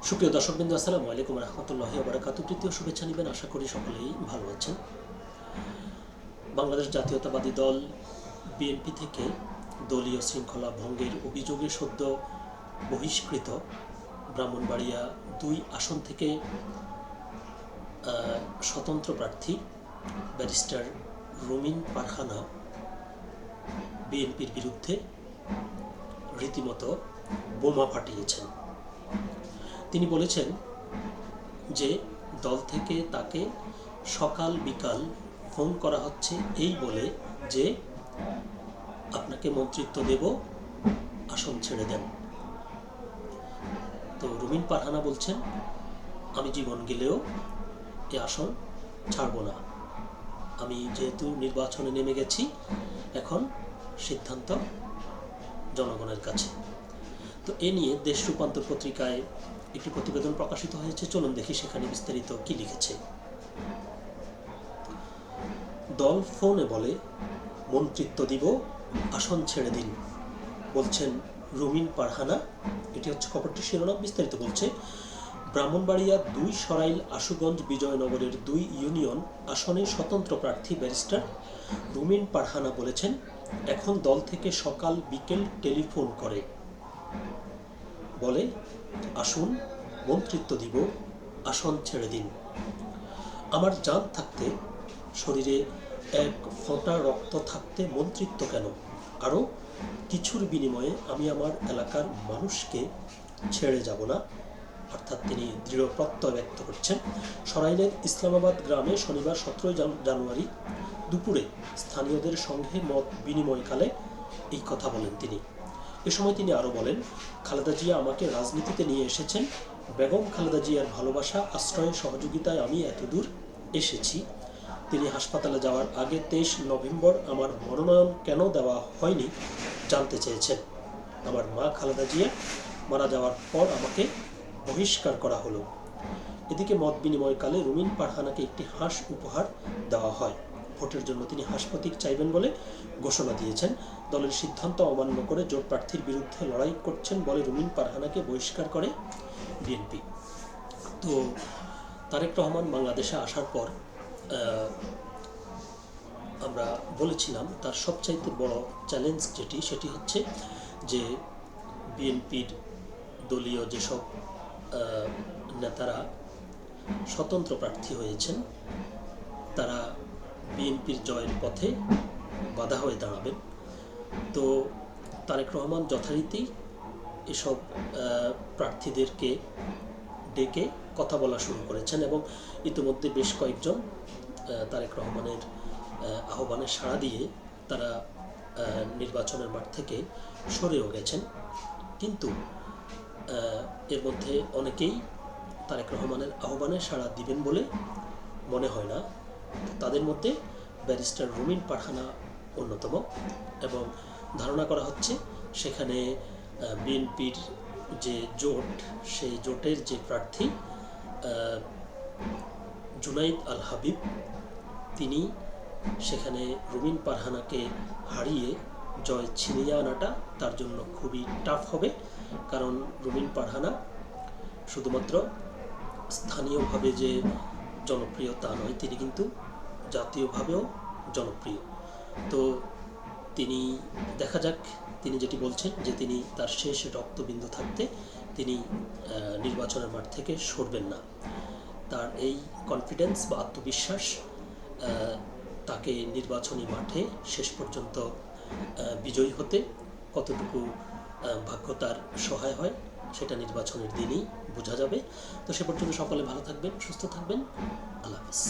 সুপ্রিয় দর্শকবৃন্দ, আসসালামু আলাইকুম রহমতুল্লাহি ওয়া বারাকাতুহু। তৃতীয় শুভেচ্ছা নেবেন, আশা করি সকলেই ভালো আছেন। বাংলাদেশ জাতীয়তাবাদী দল বিএনপি থেকে দলীয় শৃঙ্খলা ভঙ্গের অভিযোগে সদ্য বহিষ্কৃত ব্রাহ্মণবাড়িয়া ২ আসন থেকে স্বতন্ত্র প্রার্থী ব্যারিস্টার রুমিন পারহানা বিএনপির বিরুদ্ধে রীতিমতো বোমা ফাটিয়েছেন। তিনি বলেছেন যে দল থেকে তাকে সকাল বিকাল ফোন করা হচ্ছে এই বলে যে আপনাকে মন্ত্রিত্ব দেব, আসন ছেড়ে দেন। তো রুমিন পারহানা বলছেন, আমি জীবন গেলেও এ আসন ছাড়ব না। আমি যেহেতু নির্বাচনে নেমে গেছি, এখন সিদ্ধান্ত জনগণের কাছে। তো এ নিয়ে দেশ রূপান্তর পত্রিকায় একটি প্রতিবেদন প্রকাশিত হয়েছে। চলুন দেখি সেখানে বিস্তারিত কি লিখেছে। দল ফোনে বলে মন্ত্রিত্ব দিব, আসন ছেড়ে দিন, বলছেন রুমিন পারহানা। এটি হচ্ছে খবরটির শিরোনাম। বিস্তারিত বলছে, ব্রাহ্মণবাড়িয়া ২ সরাইল আশুগঞ্জ বিজয়নগরের ২ ইউনিয়ন আসনে স্বতন্ত্র প্রার্থী ব্যারিস্টার রুমিন পারহানা বলেছেন, এখন দল থেকে সকাল বিকেল টেলিফোন করে বলে আসুন মন্ত্রিত্ব দিব, আসন ছেড়ে দিন। আমার জান থাকতে, শরীরে এক ফোঁটা রক্ত থাকতে মন্ত্রিত্ব কেন? আরও কিছুর বিনিময়ে আমি আমার এলাকার মানুষকে ছেড়ে যাব না। অর্থাৎ তিনি দৃঢ় প্রত্যয় ব্যক্ত করছেন। সরাইলের ইসলামাবাদ গ্রামে শনিবার ১৭ জানুয়ারি দুপুরে স্থানীয়দের সঙ্গে মত বিনিময়কালে এই কথা বলেন তিনি। এ সময় তিনি আরও বলেন, খালেদা জিয়া আমাকে রাজনীতিতে নিয়ে এসেছেন। বেগম খালেদা জিয়ার ভালোবাসা, আশ্রয়, সহযোগিতায় আমি এতদূর এসেছি। তিনি হাসপাতালে যাওয়ার আগে ২৩ নভেম্বর আমার মনোনয়ন কেন দেওয়া হয়নি জানতে চেয়েছেন। আমার মা খালেদা জিয়া মারা যাওয়ার পর আমাকে বহিষ্কার করা হলো। এদিকে মত বিনিময়কালে রুমিন পারহানাকে একটি হাঁস উপহার দেওয়া হয়। ভোটের জন্য তিনি হাঁস প্রতীক চাইবেন বলে ঘোষণা দিয়েছেন। দলের সিদ্ধান্ত অমান্য করে জোট প্রার্থীর বিরুদ্ধে লড়াই করছেন বলে রুমিন পারহানাকে বহিষ্কার করে বিএনপি। তো তারেক রহমান বাংলাদেশে আসার পর আমরা বলেছিলাম তার সবচাইতে বড় চ্যালেঞ্জ সেটি হচ্ছে যে বিএনপির দলীয় যেসব নেতারা স্বতন্ত্র প্রার্থী হয়েছেন তারা বিএনপির জয়ের পথে বাধা হয়ে দাঁড়াবেন। তো তারেক রহমান যথারীতি এসব প্রার্থীদেরকে ডেকে কথা বলা শুরু করেছেন এবং ইতিমধ্যে বেশ কয়েকজন তারেক রহমানের আহ্বানে সাড়া দিয়ে তারা নির্বাচনের মাঠ থেকে সরেও গেছেন। কিন্তু এর মধ্যে অনেকেই তারেক রহমানের আহ্বানে সাড়া দিবেন বলে মনে হয় না। তাদের মধ্যে ব্যারিস্টার রুমিন পারহানা অন্যতম এবং ধারণা করা হচ্ছে সেখানে বিএনপির যে জোট, সেই জোটের যে প্রার্থী জুনাইদ আল হাবিব, তিনি সেখানে রুমিন পারহানাকে হারিয়ে জয় ছিনিয়ে আনাটা তার জন্য খুবই টাফ হবে। কারণ রুমিন পারহানা শুধুমাত্র স্থানীয়ভাবে যে জনপ্রিয় তা নয়, তিনি কিন্তু জাতীয়ভাবেও জনপ্রিয়। তো তিনি দেখা যাক, তিনি যেটি বলছেন যে তিনি তার শেষ রক্তবিন্দু থাকতে তিনি নির্বাচনের মাঠ থেকে সরবেন না। তার এই কনফিডেন্স বা আত্মবিশ্বাস তাকে নির্বাচনী মাঠে শেষ পর্যন্ত বিজয়ী হতে কতটুকু ভাগ্য তার সহায় হয় সেটা নির্বাচনের দিনই বোঝা যাবে। তো সে পর্যন্ত সকলে ভালো থাকবেন, সুস্থ থাকবেন। আল্লাহ হাফেজ।